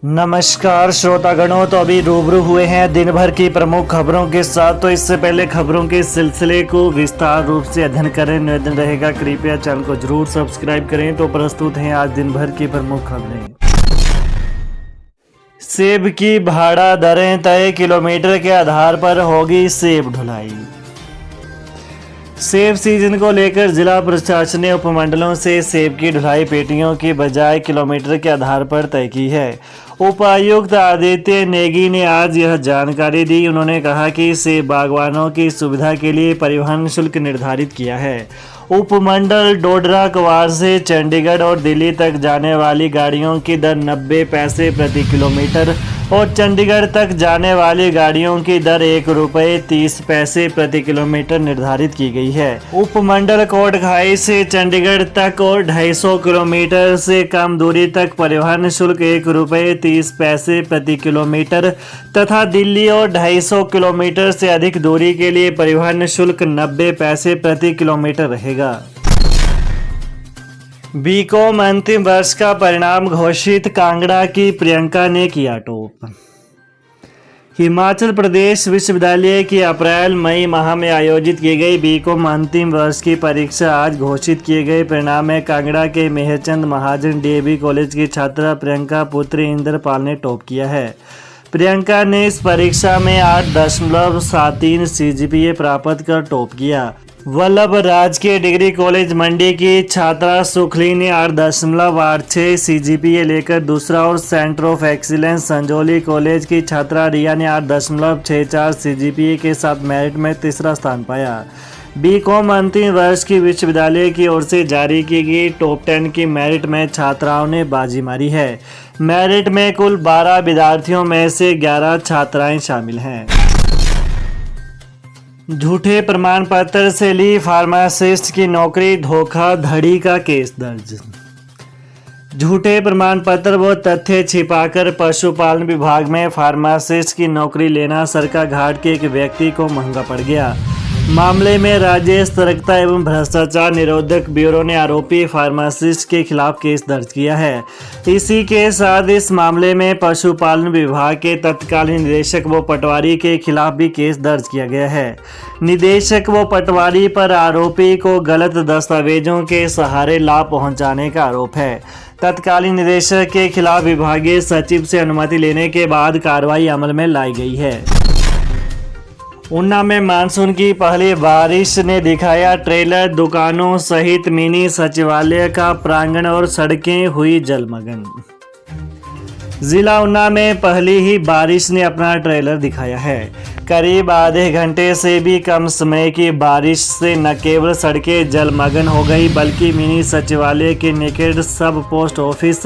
नमस्कार श्रोतागणों। तो अभी रूबरू हुए हैं दिन भर की प्रमुख खबरों के साथ। तो इससे पहले खबरों के सिलसिले को विस्तार रूप से अध्ययन करें, निवेदन रहेगा कृपया चैनल को जरूर सब्सक्राइब करें। तो प्रस्तुत हैं आज दिन भर की प्रमुख खबरें। सेब की भाड़ा दरें तय, किलोमीटर के आधार पर होगी सेब ढुलाई। सेब सीजन को लेकर जिला प्रशासन ने उपमंडलों से सेब की ढुलाई पेटियों की बजाय किलोमीटर के आधार पर तय की है। उपायुक्त आदित्य नेगी ने आज यह जानकारी दी। उन्होंने कहा कि सेब बागवानों की सुविधा के लिए परिवहन शुल्क निर्धारित किया है। उपमंडल डोडरा कवार से चंडीगढ़ और दिल्ली तक जाने वाली गाड़ियों की दर 90 पैसे प्रति किलोमीटर और चंडीगढ़ तक जाने वाली गाड़ियों की दर ₹1.30 प्रति किलोमीटर निर्धारित की गई है। उपमंडल कोटखाई से चंडीगढ़ तक और 250 किलोमीटर से कम दूरी तक परिवहन शुल्क ₹1.30 प्रति किलोमीटर तथा दिल्ली और 250 किलोमीटर से अधिक दूरी के लिए परिवहन शुल्क 90 पैसे प्रति किलोमीटर रहेगा। बीकॉम अंतिम वर्ष का परिणाम घोषित, कांगड़ा की प्रियंका ने किया टॉप। हिमाचल प्रदेश विश्वविद्यालय की अप्रैल मई माह में आयोजित की गई बीकॉम अंतिम वर्ष की परीक्षा आज घोषित किए गए परिणाम में कांगड़ा के मेहरचंद महाजन डीएवी कॉलेज की छात्रा प्रियंका पुत्री इंद्रपाल ने टॉप किया है। प्रियंका ने इस परीक्षा में 8.73 सीजीपीए प्राप्त कर टॉप किया। वल्लभ राजकीय डिग्री कॉलेज मंडी की छात्रा सुखली ने 8.86 सीजीपीए लेकर दूसरा और centre of excellence Sanjauli college की छात्रा रिया ने 8.64 सीजीपीए के साथ मेरिट में तीसरा स्थान पाया। बीकॉम अंतिम वर्ष की विश्वविद्यालय की ओर से जारी की गई टॉप 10 की मेरिट में छात्राओं ने बाजी मारी है। मेरिट में कुल 12 विद्यार्थियों में से 11 छात्राएं शामिल हैं। झूठे प्रमाण पत्र से ली फार्मासिस्ट की नौकरी, धोखाधड़ी का केस दर्ज। झूठे प्रमाण पत्र व तथ्य छिपाकर पशुपालन विभाग में फार्मासिस्ट की नौकरी लेना सरकाघाट के एक व्यक्ति को महंगा पड़ गया। मामले में राज्य सतर्कता एवं भ्रष्टाचार निरोधक ब्यूरो ने आरोपी फार्मासिस्ट के खिलाफ केस दर्ज किया है। इसी के साथ इस मामले में पशुपालन विभाग के तत्कालीन निदेशक व पटवारी के खिलाफ भी केस दर्ज किया गया है। निदेशक व पटवारी पर आरोपी को गलत दस्तावेजों के सहारे लाभ पहुंचाने का आरोप है। तत्कालीन निदेशक के खिलाफ विभागीय सचिव से अनुमति लेने के बाद कार्रवाई अमल में लाई गई है। ऊना में मानसून की पहली बारिश ने दिखाया ट्रेलर, दुकानों सहित मिनी सचिवालय का प्रांगण और सड़कें हुई जलमग्न। जिला ऊना में पहली ही बारिश ने अपना ट्रेलर दिखाया है। करीब आधे घंटे से भी कम समय की बारिश से न केवल सड़कें जलमग्न हो गई बल्कि मिनी सचिवालय के निकट सब पोस्ट ऑफिस,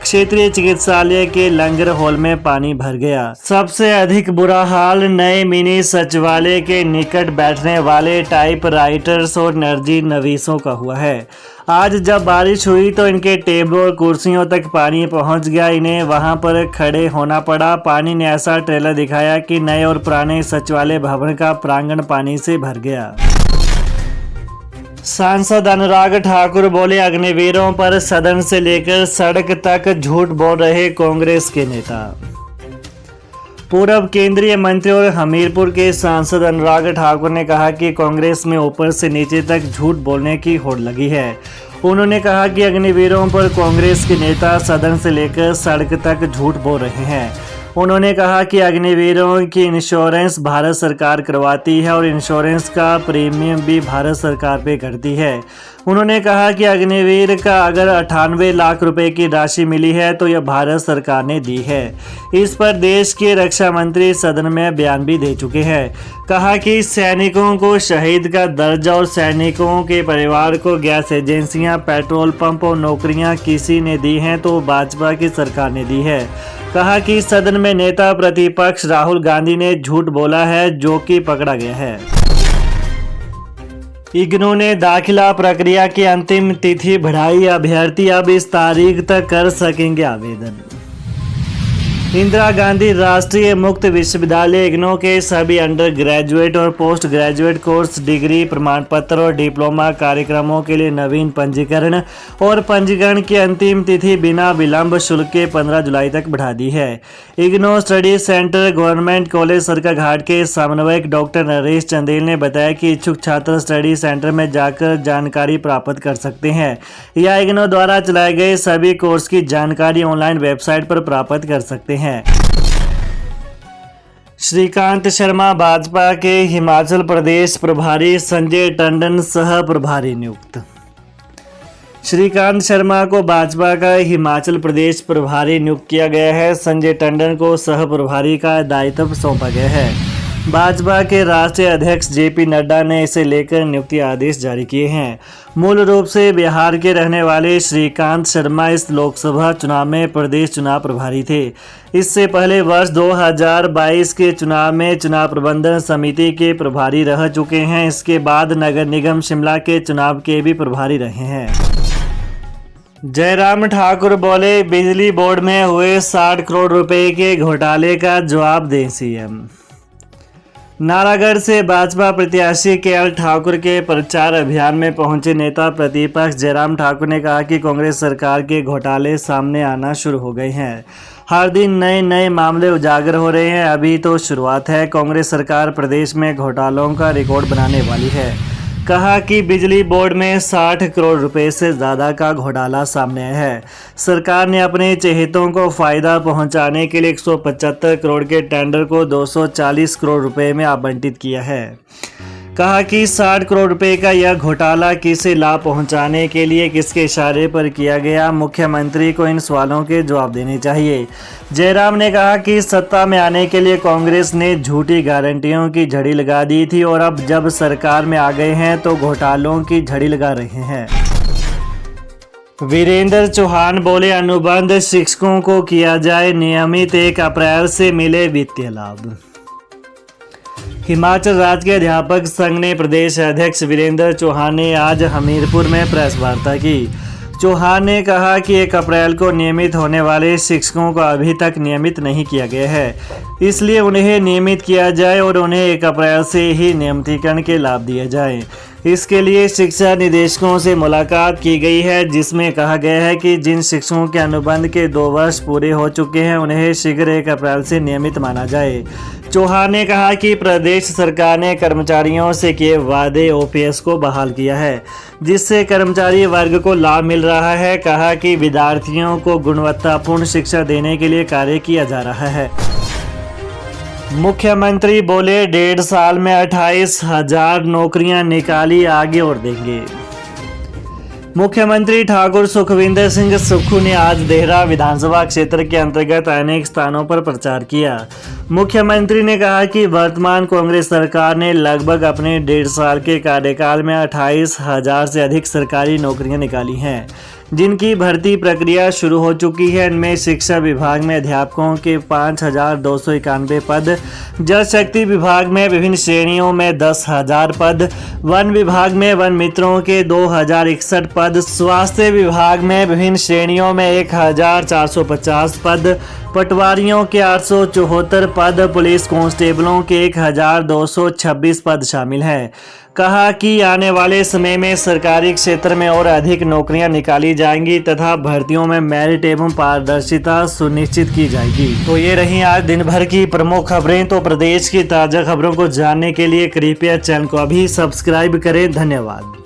क्षेत्रीय चिकित्सालय के लंगर हॉल में पानी भर गया। सबसे अधिक बुरा हाल नए मिनी सचिवालय के निकट बैठने वाले टाइपराइटर्स और नवीसों का हुआ है। आज जब बारिश हुई तो इनके टेबलों और कुर्सियों तक पानी पहुंच गया। इन्हें वहां पर खड़े होना पड़ा। पानी ने ऐसा ट्रेलर दिखाया कि नए और पुराने सचिवालय भवन का प्रांगण पानी से भर गया। सांसद अनुराग ठाकुर बोले, अग्निवीरों पर सदन से लेकर सड़क तक झूठ बोल रहे कांग्रेस के नेता। पूर्व केंद्रीय मंत्री और हमीरपुर के सांसद अनुराग ठाकुर ने कहा कि कांग्रेस में ऊपर से नीचे तक झूठ बोलने की होड़ लगी है। उन्होंने कहा कि अग्निवीरों पर कांग्रेस के नेता सदन से लेकर सड़क तक झूठ बोल रहे हैं। उन्होंने कहा कि अग्निवीरों की इंश्योरेंस भारत सरकार करवाती है और इंश्योरेंस का प्रीमियम भी भारत सरकार पे करती है। उन्होंने कहा कि अग्निवीर का अगर 98 लाख रुपए की राशि मिली है तो यह भारत सरकार ने दी है। इस पर देश के रक्षा मंत्री सदन में बयान भी दे चुके हैं। कहा कि सैनिकों को शहीद का दर्जा और सैनिकों के परिवार को गैस एजेंसियां, पेट्रोल पंप और नौकरियां किसी ने दी हैं तो भाजपा की सरकार ने दी है। कहा कि सदन में नेता प्रतिपक्ष राहुल गांधी ने झूठ बोला है जो कि पकड़ा गया है। इग्नू ने दाखिला प्रक्रिया की अंतिम तिथि बढ़ाई। अभ्यर्थी अब इस तारीख तक कर सकेंगे आवेदन। इंदिरा गांधी राष्ट्रीय मुक्त विश्वविद्यालय इग्नू के सभी अंडर ग्रेजुएट और पोस्ट ग्रेजुएट कोर्स, डिग्री, प्रमाण पत्र और डिप्लोमा कार्यक्रमों के लिए नवीन पंजीकरण और पंजीकरण की अंतिम तिथि बिना विलंब शुल्क के 15 जुलाई तक बढ़ा दी है। IGNOU study centre government college Sarkaghat के समन्वयक डॉक्टर नरेश चंदेल ने बताया कि इच्छुक छात्र स्टडी सेंटर में जाकर जानकारी प्राप्त कर सकते हैं या इग्नू द्वारा चलाए गए सभी कोर्स की जानकारी ऑनलाइन वेबसाइट पर प्राप्त कर सकते हैं। श्रीकांत शर्मा भाजपा के हिमाचल प्रदेश प्रभारी, संजय टंडन सह प्रभारी नियुक्त। श्रीकांत शर्मा को भाजपा का हिमाचल प्रदेश प्रभारी नियुक्त किया गया है। संजय टंडन को सह प्रभारी का दायित्व सौंपा गया है। भाजपा के राष्ट्रीय अध्यक्ष जेपी नड्डा ने इसे लेकर नियुक्ति आदेश जारी किए हैं। मूल रूप से बिहार के रहने वाले श्रीकांत शर्मा इस लोकसभा चुनाव में प्रदेश चुनाव प्रभारी थे। इससे पहले वर्ष 2022 के चुनाव में चुनाव प्रबंधन समिति के प्रभारी रह चुके हैं। इसके बाद नगर निगम शिमला के चुनाव के भी प्रभारी रहे हैं। जयराम ठाकुर बोले, बिजली बोर्ड में हुए 60 करोड़ रुपए के घोटाले का जवाब दें सीएम। नालागढ़ से भाजपा प्रत्याशी केएल ठाकुर के प्रचार अभियान में पहुंचे नेता प्रतिपक्ष जयराम ठाकुर ने कहा कि कांग्रेस सरकार के घोटाले सामने आना शुरू हो गए हैं। हर दिन नए नए मामले उजागर हो रहे हैं। अभी तो शुरुआत है। कांग्रेस सरकार प्रदेश में घोटालों का रिकॉर्ड बनाने वाली है। कहा कि बिजली बोर्ड में 60 करोड़ रुपए से ज़्यादा का घोटाला सामने आया है। सरकार ने अपने चहेतों को फ़ायदा पहुंचाने के लिए 175 करोड़ के टेंडर को 240 करोड़ रुपए में आवंटित किया है। कहा कि 60 करोड़ रुपए का यह घोटाला किसे लाभ पहुंचाने के लिए, किसके इशारे पर किया गया, मुख्यमंत्री को इन सवालों के जवाब देने चाहिए। जयराम ने कहा कि सत्ता में आने के लिए कांग्रेस ने झूठी गारंटियों की झड़ी लगा दी थी और अब जब सरकार में आ गए हैं तो घोटालों की झड़ी लगा रहे हैं। वीरेंद्र चौहान बोले, अनुबंध शिक्षकों को किया जाए नियमित, 1 अप्रैल से मिले वित्तीय लाभ। हिमाचल राज्य के अध्यापक संघ ने प्रदेश अध्यक्ष वीरेंद्र चौहान ने आज हमीरपुर में प्रेस वार्ता की। चौहान ने कहा कि 1 अप्रैल को नियमित होने वाले शिक्षकों को अभी तक नियमित नहीं किया गया है, इसलिए उन्हें नियमित किया जाए और उन्हें 1 अप्रैल से ही नियमितीकरण के लाभ दिए जाएं। इसके लिए शिक्षा निदेशकों से मुलाकात की गई है, जिसमें कहा गया है कि जिन शिक्षकों के अनुबंध के 2 वर्ष पूरे हो चुके हैं उन्हें शीघ्र 1 अप्रैल से नियमित माना जाए। चौहान ने कहा कि प्रदेश सरकार ने कर्मचारियों से किए वादे ओपीएस को बहाल किया है, जिससे कर्मचारी वर्ग को लाभ मिल रहा है। कहा कि विद्यार्थियों को गुणवत्तापूर्ण शिक्षा देने के लिए कार्य किया जा रहा है। मुख्यमंत्री बोले, 1.5 साल में 28,000 नौकरियां निकाली, आगे और देंगे। मुख्यमंत्री ठाकुर सुखविंदर सिंह सुक्खू ने आज देहरा विधानसभा क्षेत्र के अंतर्गत अनेक स्थानों पर प्रचार किया। मुख्यमंत्री ने कहा कि वर्तमान कांग्रेस सरकार ने लगभग अपने 1.5 साल के कार्यकाल में 28,000 से अधिक सरकारी नौकरियां निकाली हैं, जिनकी भर्ती प्रक्रिया शुरू हो चुकी है। इनमें शिक्षा विभाग में अध्यापकों के 5,291 पद, जल शक्ति विभाग में विभिन्न श्रेणियों में 10,000 पद, वन विभाग में वन मित्रों के 2,061 पद, स्वास्थ्य विभाग में विभिन्न श्रेणियों में 1,450 पद, पटवारियों के 874 पद, पुलिस कांस्टेबलों के 1,226 पद शामिल हैं। कहा कि आने वाले समय में सरकारी क्षेत्र में और अधिक नौकरियां निकाली जाएंगी तथा भर्तियों में मेरिट एवं पारदर्शिता सुनिश्चित की जाएगी। तो ये रही आज दिन भर की प्रमुख खबरें। तो प्रदेश की ताज़ा खबरों को जानने के लिए कृपया चैनल को अभी सब्सक्राइब करें। धन्यवाद।